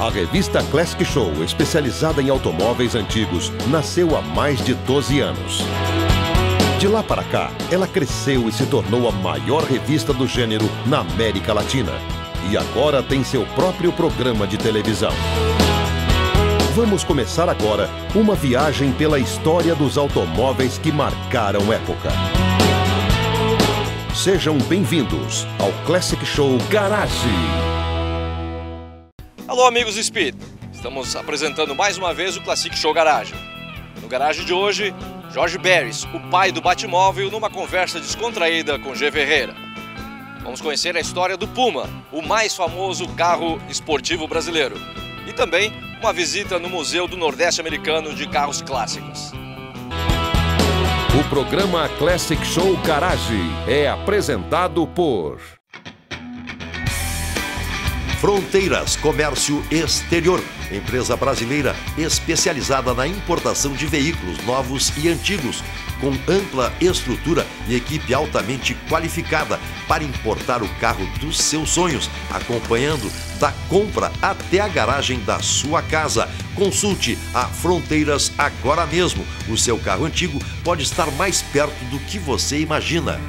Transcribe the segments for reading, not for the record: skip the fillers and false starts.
A revista Classic Show, especializada em automóveis antigos, nasceu há mais de 12 anos. De lá para cá, ela cresceu e se tornou a maior revista do gênero na América Latina. E agora tem seu próprio programa de televisão. Vamos começar agora uma viagem pela história dos automóveis que marcaram época. Sejam bem-vindos ao Classic Show Garage. Alô, amigos do Speed! Estamos apresentando mais uma vez o Classic Show Garage. No garagem de hoje, Jorge Berres, o pai do Batmóvel, numa conversa descontraída com G. Ferreira. Vamos conhecer a história do Puma, o mais famoso carro esportivo brasileiro. E também uma visita no Museu do Nordeste Americano de Carros Clássicos. O programa Classic Show Garage é apresentado por Fronteiras Comércio Exterior, empresa brasileira especializada na importação de veículos novos e antigos, com ampla estrutura e equipe altamente qualificada para importar o carro dos seus sonhos, acompanhando da compra até a garagem da sua casa. Consulte a Fronteiras agora mesmo. O seu carro antigo pode estar mais perto do que você imagina.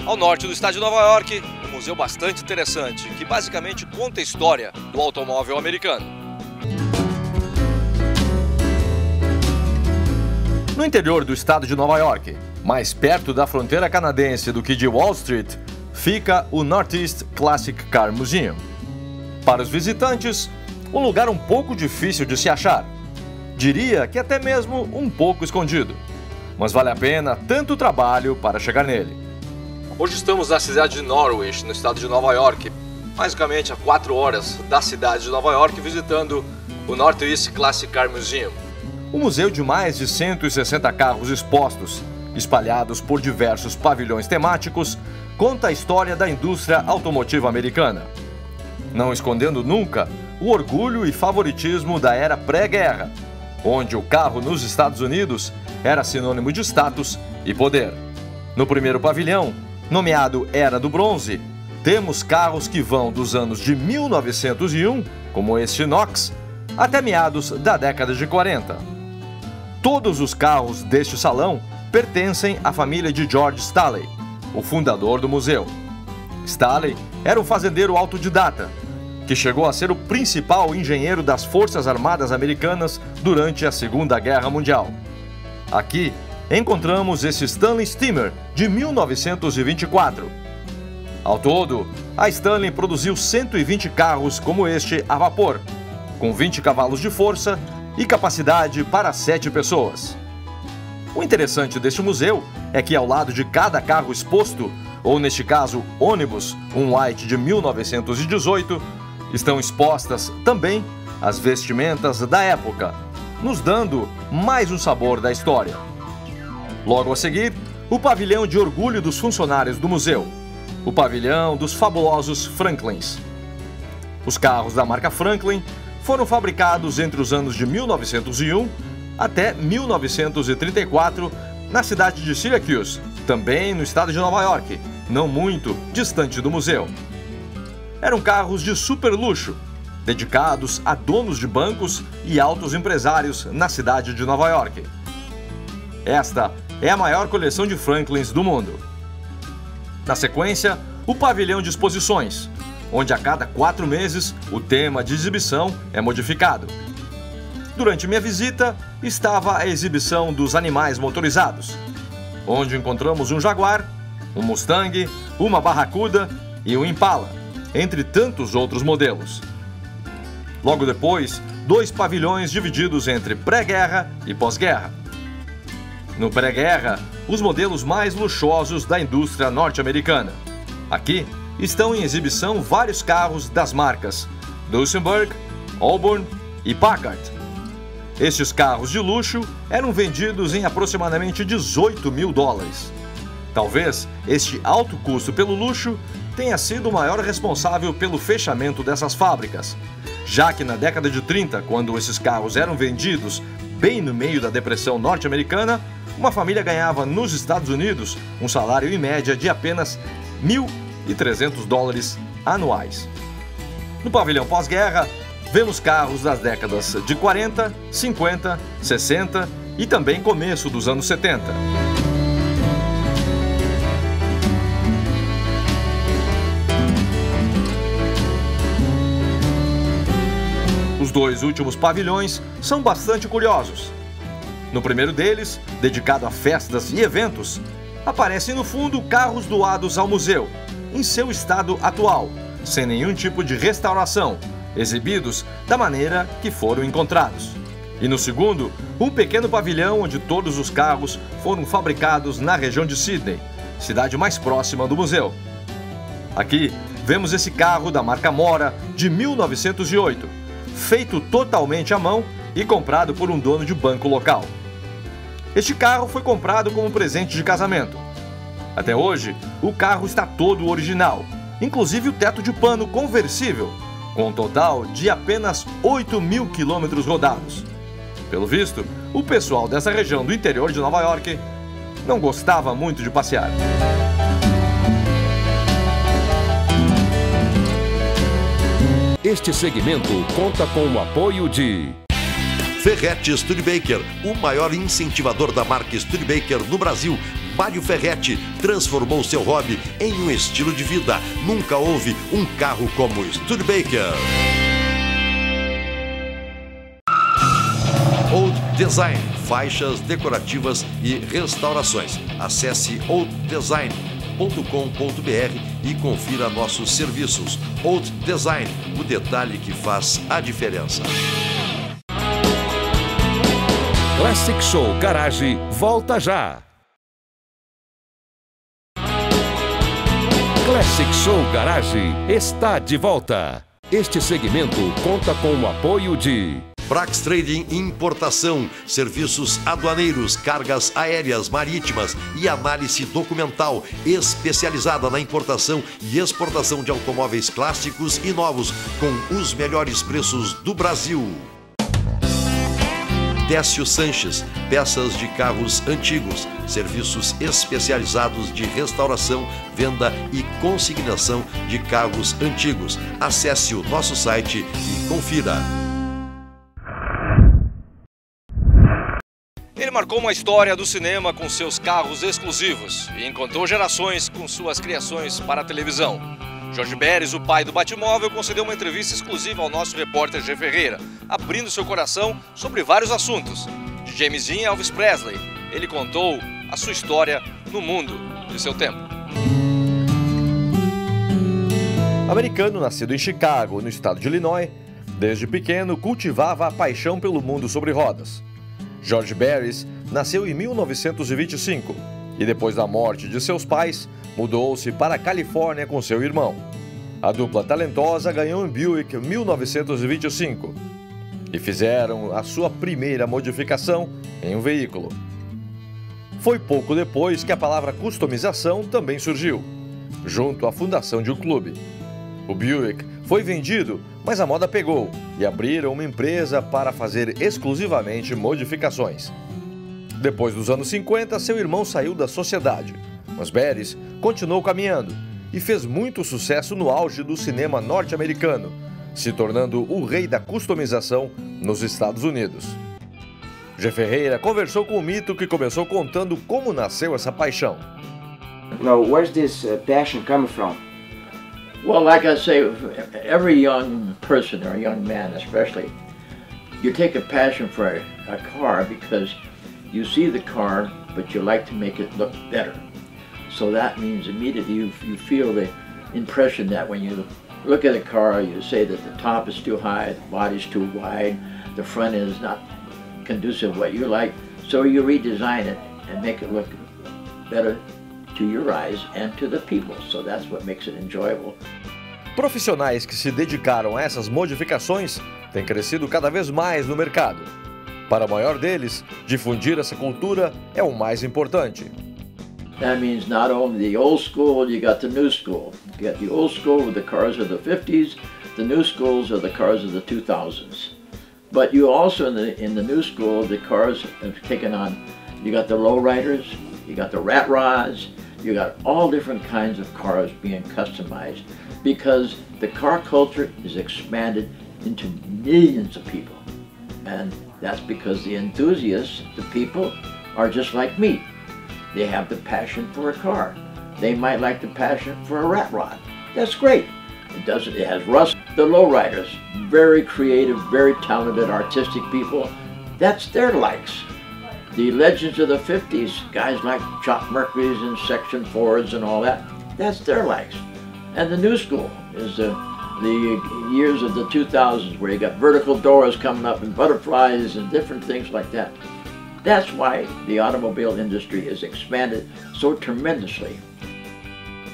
Ao norte do estado de Nova York, um museu bastante interessante, que basicamente conta a história do automóvel americano. No interior do estado de Nova York, mais perto da fronteira canadense do que de Wall Street, fica o Northeast Classic Car Museum. Para os visitantes, um lugar um pouco difícil de se achar. Diria que até mesmo um pouco escondido. Mas vale a pena tanto trabalho para chegar nele. Hoje estamos na cidade de Norwich, no estado de Nova York, basicamente a 4 horas da cidade de Nova York, visitando o Northeast Classic Car Museum. Um museu de mais de 160 carros expostos, espalhados por diversos pavilhões temáticos, conta a história da indústria automotiva americana. Não escondendo nunca o orgulho e favoritismo da era pré-guerra, onde o carro nos Estados Unidos era sinônimo de status e poder. No primeiro pavilhão, nomeado Era do Bronze, temos carros que vão dos anos de 1901, como este Knox, até meados da década de 40. Todos os carros deste salão pertencem à família de George Staley, o fundador do museu. Staley era um fazendeiro autodidata, que chegou a ser o principal engenheiro das Forças Armadas Americanas durante a Segunda Guerra Mundial. Aqui encontramos esse Stanley Steamer de 1924. Ao todo, a Stanley produziu 120 carros como este a vapor, com 20 cavalos de força e capacidade para 7 pessoas. O interessante deste museu é que ao lado de cada carro exposto, ou neste caso ônibus, um White de 1918, estão expostas também as vestimentas da época, nos dando mais um sabor da história. Logo a seguir, o pavilhão de orgulho dos funcionários do museu, o pavilhão dos fabulosos Franklins. Os carros da marca Franklin foram fabricados entre os anos de 1901 até 1934 na cidade de Syracuse, também no estado de Nova York, não muito distante do museu. Eram carros de super luxo, dedicados a donos de bancos e altos empresários na cidade de Nova York. Esta é a maior coleção de Franklins do mundo. Na sequência, o pavilhão de exposições, onde a cada 4 meses o tema de exibição é modificado. Durante minha visita, estava a exibição dos animais motorizados, onde encontramos um Jaguar, um Mustang, uma Barracuda e um Impala, entre tantos outros modelos. Logo depois, 2 pavilhões divididos entre pré-guerra e pós-guerra. No pré-guerra, os modelos mais luxuosos da indústria norte-americana. Aqui estão em exibição vários carros das marcas Duesenberg, Auburn e Packard. Estes carros de luxo eram vendidos em aproximadamente $18 mil. Talvez este alto custo pelo luxo tenha sido o maior responsável pelo fechamento dessas fábricas, já que na década de 30, quando esses carros eram vendidos bem no meio da Depressão norte-americana, uma família ganhava nos Estados Unidos um salário em média de apenas e $300 anuais. No pavilhão pós-guerra, vemos carros das décadas de 40, 50, 60 e também começo dos anos 70. Os dois últimos pavilhões são bastante curiosos. No primeiro deles, dedicado a festas e eventos, aparecem no fundo carros doados ao museu, em seu estado atual, sem nenhum tipo de restauração, exibidos da maneira que foram encontrados. E no segundo, um pequeno pavilhão onde todos os carros foram fabricados na região de Sydney, cidade mais próxima do museu. Aqui vemos esse carro da marca Mora de 1908, feito totalmente à mão e comprado por um dono de banco local. Este carro foi comprado como presente de casamento. Até hoje, o carro está todo original, inclusive o teto de pano conversível, com um total de apenas 8.000 quilômetros rodados. Pelo visto, o pessoal dessa região do interior de Nova York não gostava muito de passear. Este segmento conta com o apoio de Ferretti Studebaker, o maior incentivador da marca Studebaker no Brasil. Mário Ferretti transformou seu hobby em um estilo de vida. Nunca houve um carro como Studebaker. Old Design, faixas decorativas e restaurações. Acesse olddesign.com.br e confira nossos serviços. Old Design, o detalhe que faz a diferença. Classic Show Garage volta já! Classic Show Garage está de volta. Este segmento conta com o apoio de Brax Trading Importação, serviços aduaneiros, cargas aéreas, marítimas e análise documental, especializada na importação e exportação de automóveis clássicos e novos, com os melhores preços do Brasil. Décio Sanches, peças de carros antigos, serviços especializados de restauração, venda e consignação de carros antigos. Acesse o nosso site e confira. Ele marcou uma história do cinema com seus carros exclusivos e encantou gerações com suas criações para a televisão. Jorge Beres, o pai do Batmóvel, concedeu uma entrevista exclusiva ao nosso repórter G. Ferreira, abrindo seu coração sobre vários assuntos. De James Dean a Elvis Presley, ele contou a sua história no mundo de seu tempo. Americano, nascido em Chicago, no estado de Illinois, desde pequeno cultivava a paixão pelo mundo sobre rodas. George Beres nasceu em 1925 e, depois da morte de seus pais, mudou-se para a Califórnia com seu irmão. A dupla talentosa ganhou um Buick 1925 e fizeram a sua primeira modificação em um veículo. Foi pouco depois que a palavra customização também surgiu, junto à fundação de um clube. O Buick foi vendido, mas a moda pegou e abriram uma empresa para fazer exclusivamente modificações. Depois dos anos 50, seu irmão saiu da sociedade, mas Beres continuou caminhando e fez muito sucesso no auge do cinema norte-americano, se tornando o rei da customização nos Estados Unidos. G. Ferreira conversou com o mito que começou contando como nasceu essa paixão. Now, where's this passion coming from? Well, like I say, every young person, or young man especially, you take a passion for a car because you see the car, but you like to make it look better. So that means immediately you feel the impression that when you look at a car, you say that the top is too high, the body's too wide, the front is not conducive to what you like. So you redesign it and make it look better to your eyes and to the people. So that's what makes it enjoyable. Profissionais que se dedicaram a essas modificações têm crescido cada vez mais no mercado. Para o maior deles, difundir essa cultura é o mais importante. That means not only the old school, you got the new school. You got the old school with the cars of the 50s, the new schools are the cars of the 2000s. But you also, in the new school, the cars have taken on, you got the lowriders, you got the rat rods, You got all different kinds of cars being customized because the car culture is expanded into millions of people. And that's because the enthusiasts, the people, are just like me. They have the passion for a car. They might like the passion for a rat rod. That's great. It has rust. The lowriders, very creative, very talented, artistic people. That's their likes. The legends of the 50s, guys like Chop Mercurys and Section 4s and all that, that's their likes. And the new school is the years of the 2000s where you got vertical doors coming up and butterflies and different things like that. That's why the automobile industry is expanded so tremendously.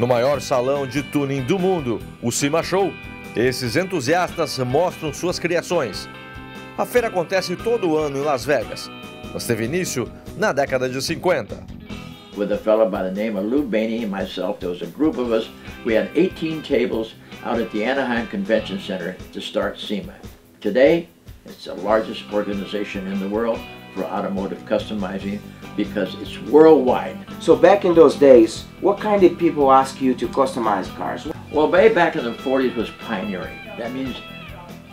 No maior salão de tuning do mundo, o SEMA Show, esses entusiastas mostram suas criações. A feira acontece todo ano em Las Vegas, mas teve início na década de 50. With a fellow by the name of Lou Bainey and myself, there was a group of us. We had 18 tables out at the Anaheim Convention Center to start SEMA. Today, it's the largest organization in the world for automotive customizing because it's worldwide. So back in those days, what kind of people ask you to customize cars? Well, back in the 40s was pioneering. That means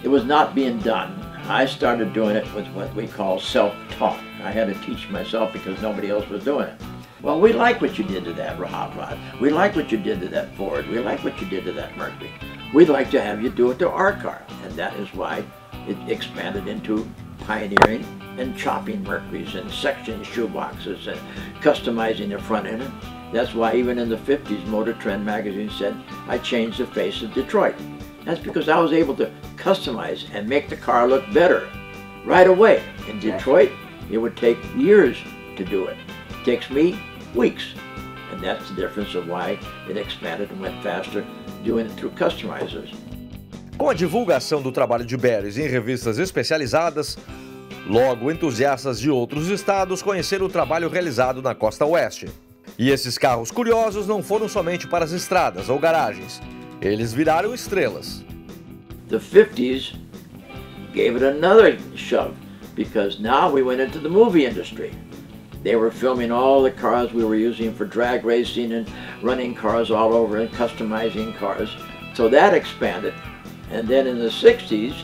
it was not being done. I started doing it with what we call self-taught. I had to teach myself because nobody else was doing it. Well, we like what you did to that hot rod. We like what you did to that Ford. We like what you did to that Mercury. We'd like to have you do it to our car. And that is why it expanded into pioneering and chopping Mercuries and sectioning shoeboxes and customizing the front end. That's why even in the 50s, Motor Trend magazine said, I changed the face of Detroit. That's because I was able to customize and make the car look better right away. In Detroit, it would take years to do it. It takes me weeks. And that's the difference of why it expanded and went faster doing it through customizers. Com a divulgação do trabalho de Barrys em revistas especializadas, logo entusiastas de outros estados conheceram o trabalho realizado na costa oeste. E esses carros curiosos não foram somente para as estradas ou garagens, eles viraram estrelas. The 50s gave it another shove because now we went into the movie industry. They were filming all the cars we were using for drag racing and running cars all over and customizing cars. So that expanded. And then in the 60s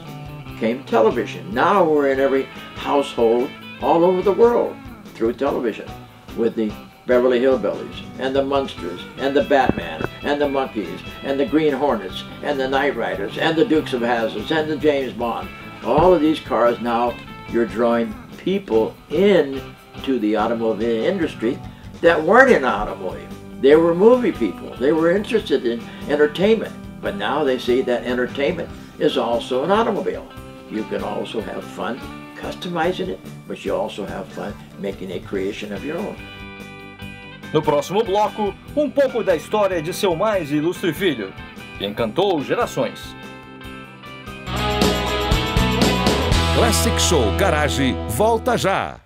came television. Now we're in every household all over the world through television with the Beverly Hillbillies and the Munsters and the Batman and the Monkees and the Green Hornets and the Knight Riders and the Dukes of Hazzard and the James Bond. All of these cars now, you're drawing people into the automobile industry that weren't in automotive. They were movie people. They were interested in entertainment. But now they see that entertainment is also an automobile. You can also have fun customizing it, but you also have fun making a creation of your own. No próximo bloco, um pouco da história de seu mais ilustre filho, que encantou gerações. Classic Show Garage volta já!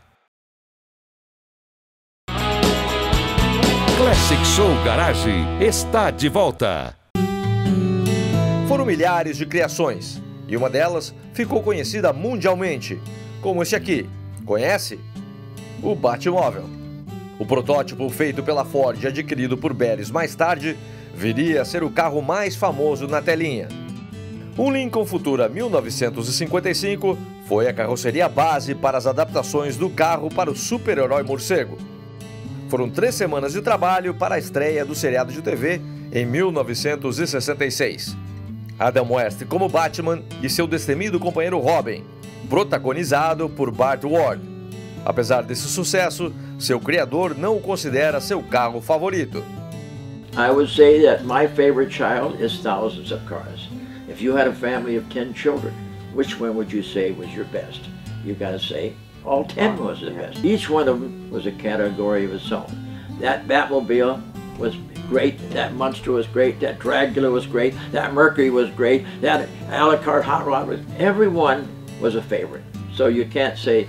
Classic Show Garage está de volta! Foram milhares de criações, e uma delas ficou conhecida mundialmente, como esse aqui. Conhece? O Batmóvel. O protótipo feito pela Ford e adquirido por Barrys mais tarde, viria a ser o carro mais famoso na telinha. Um Lincoln Futura 1955 foi a carroceria base para as adaptações do carro para o super-herói morcego. Foram 3 semanas de trabalho para a estreia do seriado de TV em 1966. Adam West como Batman e seu destemido companheiro Robin, protagonizado por Burt Ward. Apesar desse sucesso, seu criador não o considera seu carro favorito. I would say that my favorite child is thousands of cars. If you had a family of 10 children, which one would you say was your best? You got to say all 10 was the best. Each one of them was a category of its own. That Batmobile was great, that Munster was great, that Dragula was great, that Mercury was great, that Alucard Hot Rod was, everyone was a favorite. So you can't say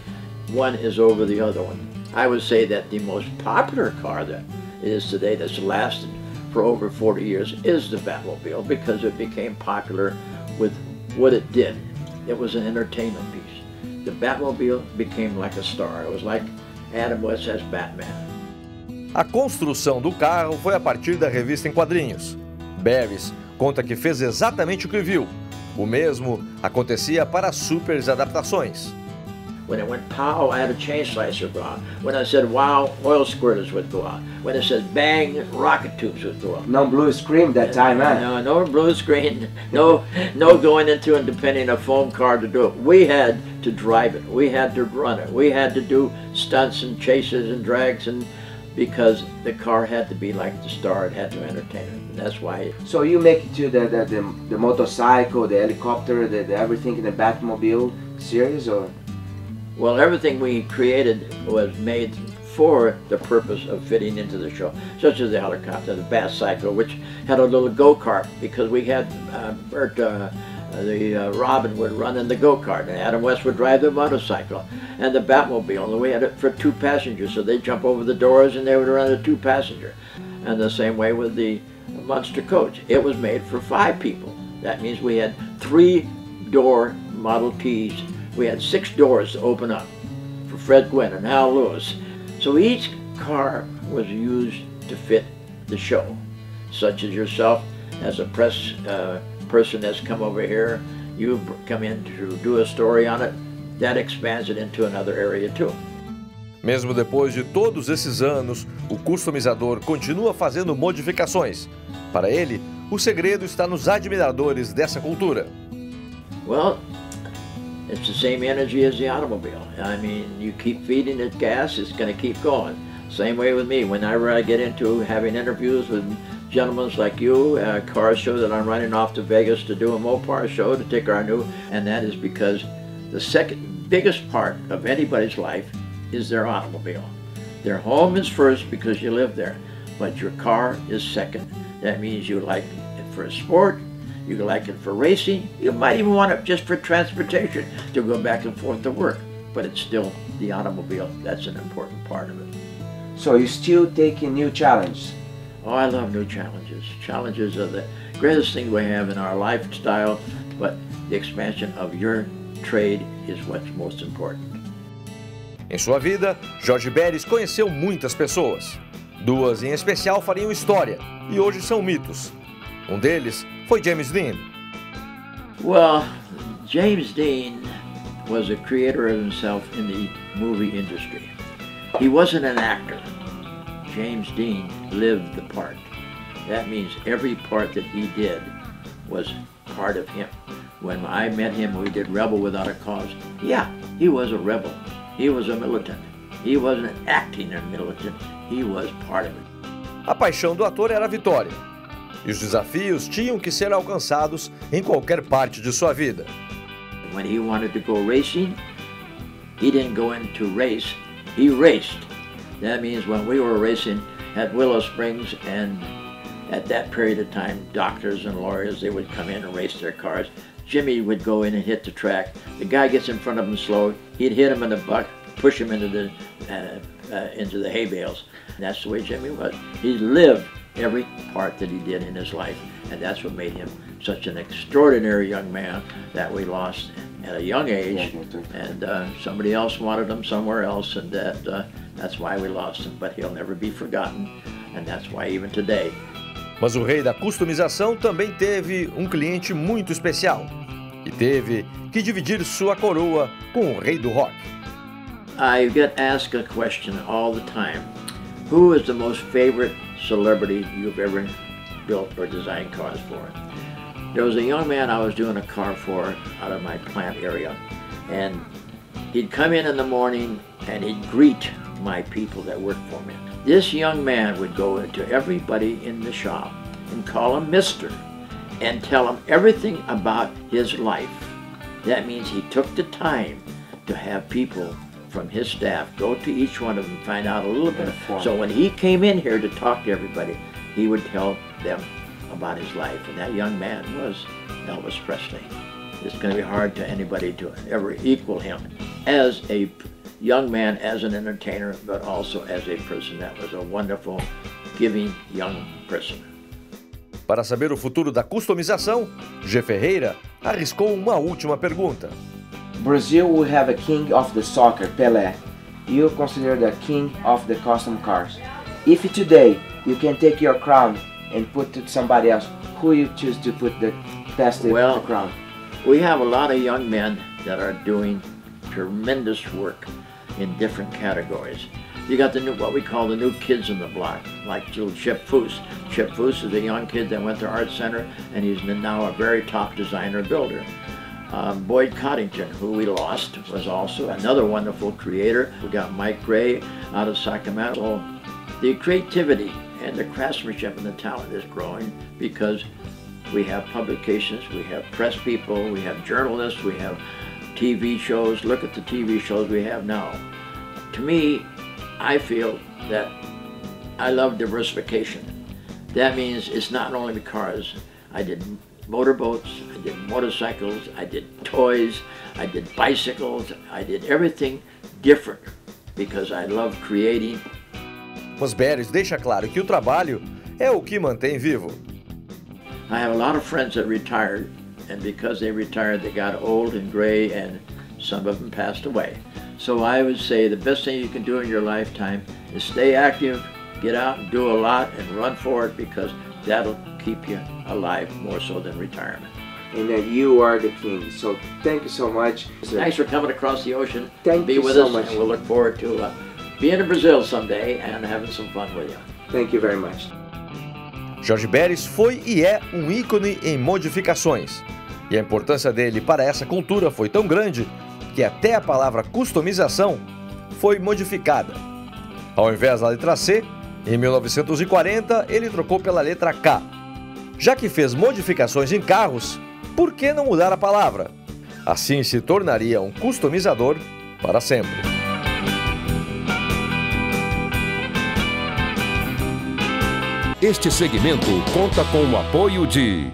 one is over the other one. I would say that the most popular car that is today that's lasted for over 40 years is the Batmobile because it became popular with what it did. It was an entertainment piece. The Batmobile became like a star. It was like Adam West as Batman. A construção do carro foi a partir da revista em quadrinhos. Barris conta que fez exatamente o que viu. O mesmo acontecia para as super adaptações. When it went pow, I had a chain slicer go out. When I said wow, oil squirters would go out. When it said bang, rocket tubes would go out. No blue screen that time, huh? No blue screen, no going into and depending on a foam car to do it. We had to drive it. We had to run it. We had to do stunts and chases and drags, and because the car had to be like the star, it had to entertain it. And that's why. So you make it to the motorcycle, the helicopter, the everything in the Batmobile series, or? Well, everything we created was made for the purpose of fitting into the show, such as the helicopter, the Batcycle, which had a little go-kart, because we had Bert, Robin would run in the go-kart, and Adam West would drive the motorcycle, and the Batmobile, and we had it for 2 passengers, so they'd jump over the doors and they would run a 2-passenger. And the same way with the Monster Coach. It was made for 5 people. That means we had 3-door Model Ts. We had 6 doors to open up for Fred Gwynn and Hal Lewis. So each car was used to fit the show, such as yourself as a press person that's come over here, you come in to do a story on it, that expands it into another area too. Mesmo depois de todos esses anos, o customizador continua fazendo modificações. Para ele, o segredo está nos admiradores dessa cultura. Well, it's the same energy as the automobile. I mean, you keep feeding it gas, it's going to keep going. Same way with me. Whenever I get into having interviews with gentlemen like you, a car show that I'm running off to Vegas to do a Mopar show to take our new, and that is because the second biggest part of anybody's life is their automobile. Their home is first because you live there, but your car is second. That means you like it for a sport, you like it for racing, you might even want it just for transportation to go back and forth to work, but it's still the automobile. That's an important part of it. So you're still taking new challenges? Oh, I love new challenges. Challenges are the greatest thing we have in our lifestyle, but the expansion of your trade is what's most important. Em sua vida, Jorge Barris conheceu muitas pessoas. 2 em especial fariam história e hoje são mitos. Um deles foi James Dean. Well, James Dean was a creator of himself in the movie industry. He wasn't an actor. James Dean lived the part. That means every part that he did was part of him. When I met him, we did Rebel Without a Cause. Yeah, he was a rebel. He was a militant. He wasn't acting a militant. He was part of it. A paixão do ator era a vitória. E os desafios tinham que ser alcançados em qualquer parte de sua vida. When he wanted to go racing, he didn't go in to race, he raced. That means when we were racing at Willow Springs, and at that period of time, doctors and lawyers, they would come in and race their cars. Jimmy would go in and hit the track. The guy gets in front of him slow, he'd hit him in the butt, push him into the hay bales. And that's the way Jimmy was. He lived every part that he did in his life, and that's what made him such an extraordinary young man that we lost at a young age, and somebody else wanted him somewhere else, and that's why we lost him, but he'll never be forgotten, and that's why even today. Mas o rei da customização também teve um cliente muito especial e teve que dividir sua coroa com o rei do rock. I get asked a question all the time. Who is the most favorite celebrity you've ever built or designed cars for? There was a young man I was doing a car for out of my plant area, and he'd come in the morning and he'd greet my people that worked for me. This young man would go into everybody in the shop and call him Mr. and tell him everything about his life. That means he took the time to have people from his staff go to each one of them and find out a little bit. So when he came in here to talk to everybody, he would tell them about his life, and that young man was Elvis Presley. It's going to be hard to anybody to ever equal him as a young man, as an entertainer, but also as a person that was a wonderful, giving young person. Para saber o futuro da customização, G. Ferreira arriscou uma última pergunta. Brazil will have a king of the soccer, Pelé. You consider the king of the custom cars? If today you can take your crown and put to somebody else, who you choose to put the crown? We have a lot of young men that are doing tremendous work in different categories. You got the new, what we call the new kids in the block, like Chip Foose. Chip Foose is a young kid that went to Art Center, and he's now a very top designer builder. Boyd Coddington, who we lost, was also another wonderful creator. We got Mike Gray out of Sacramento. So the creativity and the craftsmanship and the talent is growing because we have publications, we have press people, we have journalists, we have TV shows. Look at the TV shows we have now. To me, I feel that I love diversification. That means it's not only the cars. I did motorboats, I did motorcycles, I did toys, I did bicycles, I did everything different because I love creating. Os Beres deixa claro que o trabalho é o que mantém vivo. I have a lot of friends that retired, and because they retired, they got old and gray, and some of them passed away. So I would say the best thing you can do in your lifetime is stay active, get out and do a lot, and run for it because that'll keep you alive more so than retirement. And you are the king. So thank you so much. Thanks for coming across the ocean. Thank be you with so us, much. And we'll look forward to being in Brazil someday and having some fun with you. Thank you very much. Jorge Beres foi e é um ícone em modificações. E a importância dele para essa cultura foi tão grande que até a palavra customização foi modificada. Ao invés da letra C, em 1940 ele trocou pela letra K. Já que fez modificações em carros, por que não mudar a palavra? Assim se tornaria um customizador para sempre. Este segmento conta com o apoio de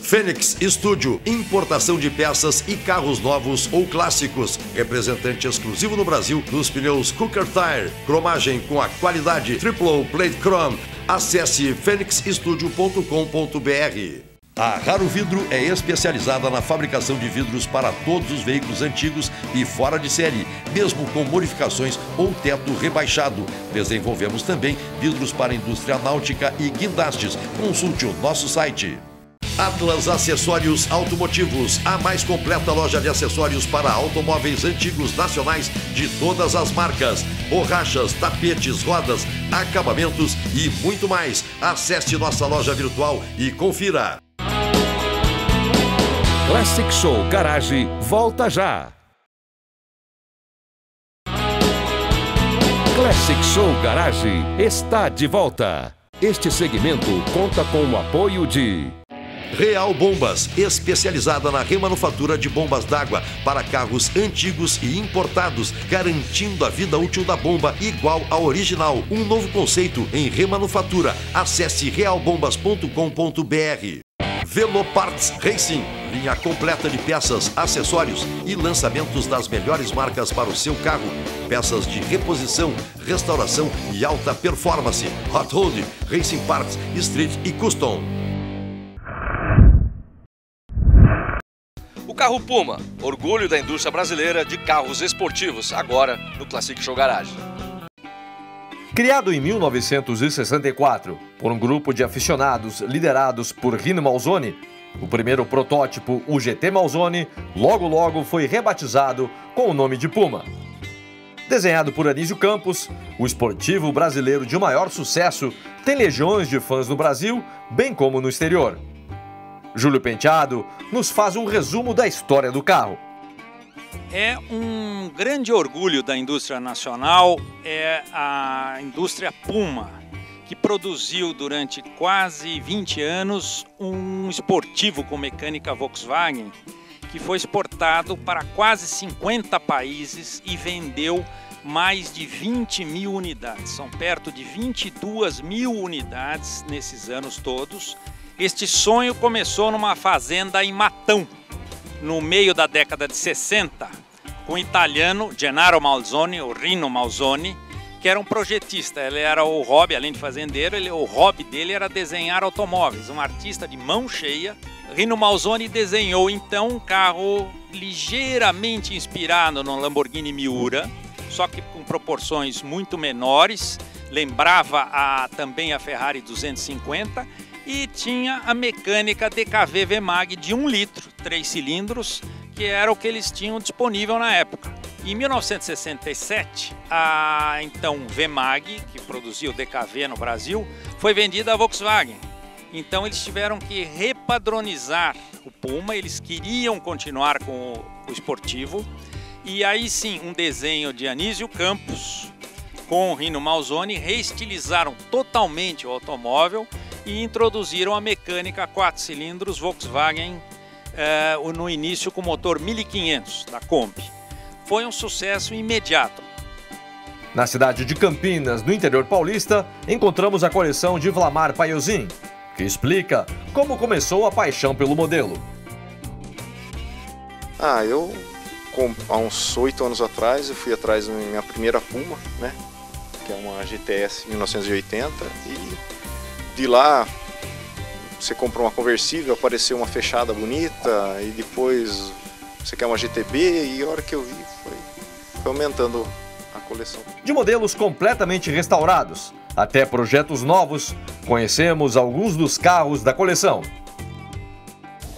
Fênix Studio, importação de peças e carros novos ou clássicos. Representante exclusivo no Brasil dos pneus Cooker Tire. Cromagem com a qualidade Triplo Plate Chrome. Acesse fenixstudio.com.br. A Raro Vidro é especializada na fabricação de vidros para todos os veículos antigos e fora de série, mesmo com modificações ou teto rebaixado. Desenvolvemos também vidros para indústria náutica e guindastes. Consulte o nosso site. Atlas Acessórios Automotivos, a mais completa loja de acessórios para automóveis antigos nacionais de todas as marcas. Borrachas, tapetes, rodas, acabamentos e muito mais. Acesse nossa loja virtual e confira. Classic Show Garage volta já. Classic Show Garage está de volta. Este segmento conta com o apoio de Real Bombas, especializada na remanufatura de bombas d'água para carros antigos e importados, garantindo a vida útil da bomba igual ao original. Um novo conceito em remanufatura. Acesse realbombas.com.br. Veloparts Racing, linha completa de peças, acessórios e lançamentos das melhores marcas para o seu carro. Peças de reposição, restauração e alta performance. Hot Rod, Racing Parts, Street e Custom. O carro Puma, orgulho da indústria brasileira de carros esportivos, agora no Classic Show Garage. Criado em 1964 por um grupo de aficionados liderados por Rino Malzone, o primeiro protótipo, o GT Malzone, logo foi rebatizado com o nome de Puma. Desenhado por Anísio Campos, o esportivo brasileiro de maior sucesso tem legiões de fãs no Brasil, bem como no exterior. Júlio Penteado nos faz um resumo da história do carro. É um grande orgulho da indústria nacional, é a indústria Puma, que produziu durante quase 20 anos um esportivo com mecânica Volkswagen, que foi exportado para quase 50 países e vendeu mais de 20 mil unidades. São perto de 22 mil unidades nesses anos todos. Este sonho começou numa fazenda em Matão, no meio da década de 60, com o italiano Gennaro Malzone, o Rino Malzone, que era um projetista. Ele era o hobby, além de fazendeiro, o hobby dele era desenhar automóveis, um artista de mão cheia. Rino Malzone desenhou então um carro ligeiramente inspirado no Lamborghini Miura, só que com proporções muito menores, lembrava também a Ferrari 250 e tinha a mecânica DKV VMAG de 1 litro, 3 cilindros, que era o que eles tinham disponível na época. Em 1967, a então VMAG, que produzia o DKV no Brasil, foi vendida à Volkswagen. Então eles tiveram que repadronizar o Puma, eles queriam continuar com o esportivo. E aí sim, um desenho de Anísio Campos com o Rino Malzoni reestilizaram totalmente o automóvel e introduziram a mecânica 4 cilindros Volkswagen no início com motor 1500 da Kombi. Foi um sucesso imediato. Na cidade de Campinas, no interior paulista, encontramos a coleção de Vlamar Paiozin, que explica como começou a paixão pelo modelo. Há uns 8 anos atrás, eu fui atrás da minha primeira Puma, né? Que é uma GTS 1980, e de lá você comprou uma conversível, apareceu uma fechada bonita, e depois você quer uma GTB, e a hora que eu vi foi aumentando a coleção. De modelos completamente restaurados até projetos novos, conhecemos alguns dos carros da coleção.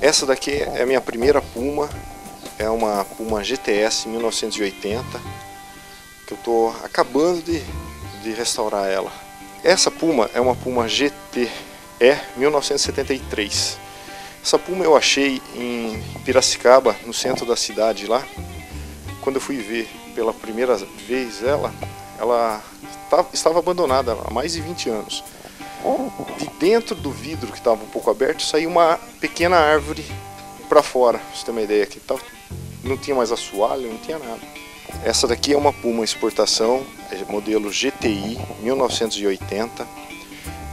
Essa daqui é a minha primeira Puma, é uma Puma GTS 1980, que eu estou acabando de restaurar ela. Essa Puma é uma Puma GTE 1973. Essa Puma eu achei em Piracicaba, no centro da cidade lá. Quando eu fui ver pela primeira vez ela estava abandonada há mais de 20 anos. De dentro do vidro, que estava um pouco aberto, saiu uma pequena árvore para fora, pra você ter uma ideia. Que não tinha mais assoalho, não tinha nada. Essa daqui é uma Puma exportação, modelo GTI 1980.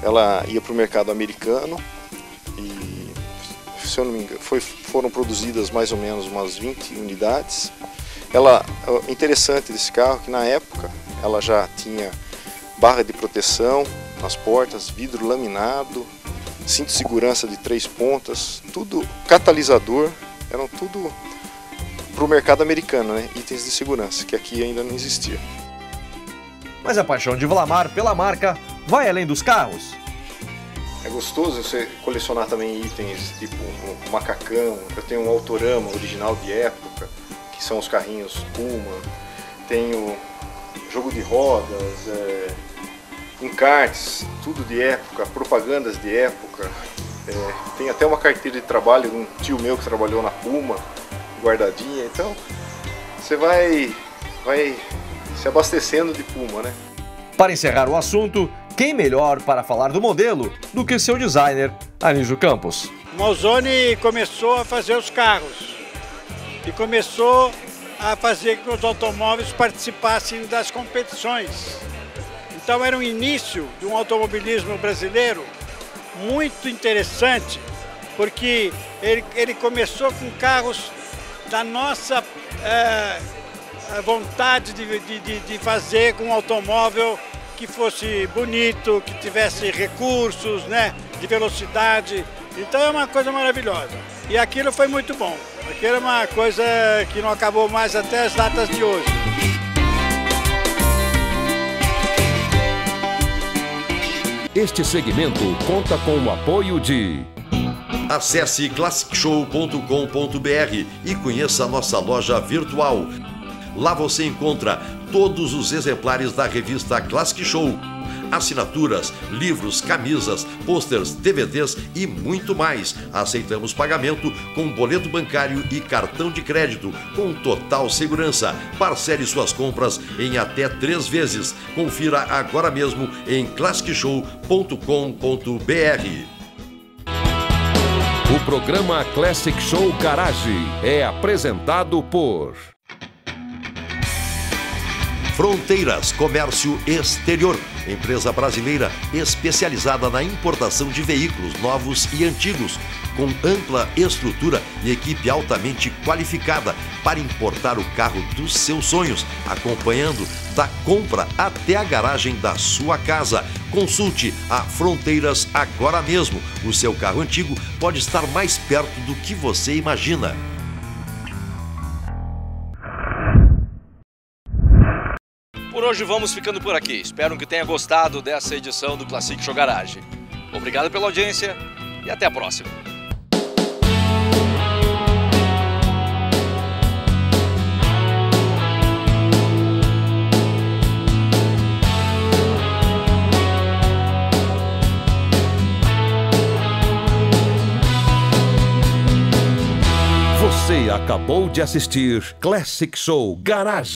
Ela ia para o mercado americano e, se eu não me engano, foram produzidas mais ou menos umas 20 unidades. Interessante desse carro que na época ela já tinha barra de proteção nas portas, vidro laminado, cinto de segurança de 3 pontas, tudo catalisador, eram tudo para o mercado americano, né? Itens de segurança, que aqui ainda não existia. Mas a paixão de Vlamar pela marca vai além dos carros. É gostoso você colecionar também itens tipo um macacão. Eu tenho um Autorama original de época, que são os carrinhos Puma. Tenho jogo de rodas, encartes, tudo de época, propagandas de época. Tem até uma carteira de trabalho de um tio meu que trabalhou na Puma, guardadinha. Então você vai se abastecendo de Puma, né? Para encerrar o assunto, quem melhor para falar do modelo do que seu designer, Anísio Campos? Malzoni começou a fazer os carros e começou a fazer com que os automóveis participassem das competições. Então era um início de um automobilismo brasileiro muito interessante, porque ele começou com carros da nossa vontade de fazer com um automóvel que fosse bonito, que tivesse recursos, né, de velocidade. Então é uma coisa maravilhosa. E aquilo foi muito bom. Aquilo é uma coisa que não acabou mais até as datas de hoje. Este segmento conta com o apoio de... Acesse classicshow.com.br e conheça a nossa loja virtual. Lá você encontra todos os exemplares da revista Classic Show, assinaturas, livros, camisas, pôsteres, DVDs e muito mais. Aceitamos pagamento com boleto bancário e cartão de crédito com total segurança. Parcele suas compras em até 3 vezes. Confira agora mesmo em classicshow.com.br. O programa Classic Show Garage é apresentado por... Fronteiras Comércio Exterior, empresa brasileira especializada na importação de veículos novos e antigos, com ampla estrutura e equipe altamente qualificada para importar o carro dos seus sonhos, acompanhando da compra até a garagem da sua casa. Consulte a Fronteiras agora mesmo. O seu carro antigo pode estar mais perto do que você imagina. Por por hoje vamos ficando por aqui. Espero que tenha gostado dessa edição do Classic Show Garage. Obrigado pela audiência e até a próxima. Você acabou de assistir Classic Show Garage.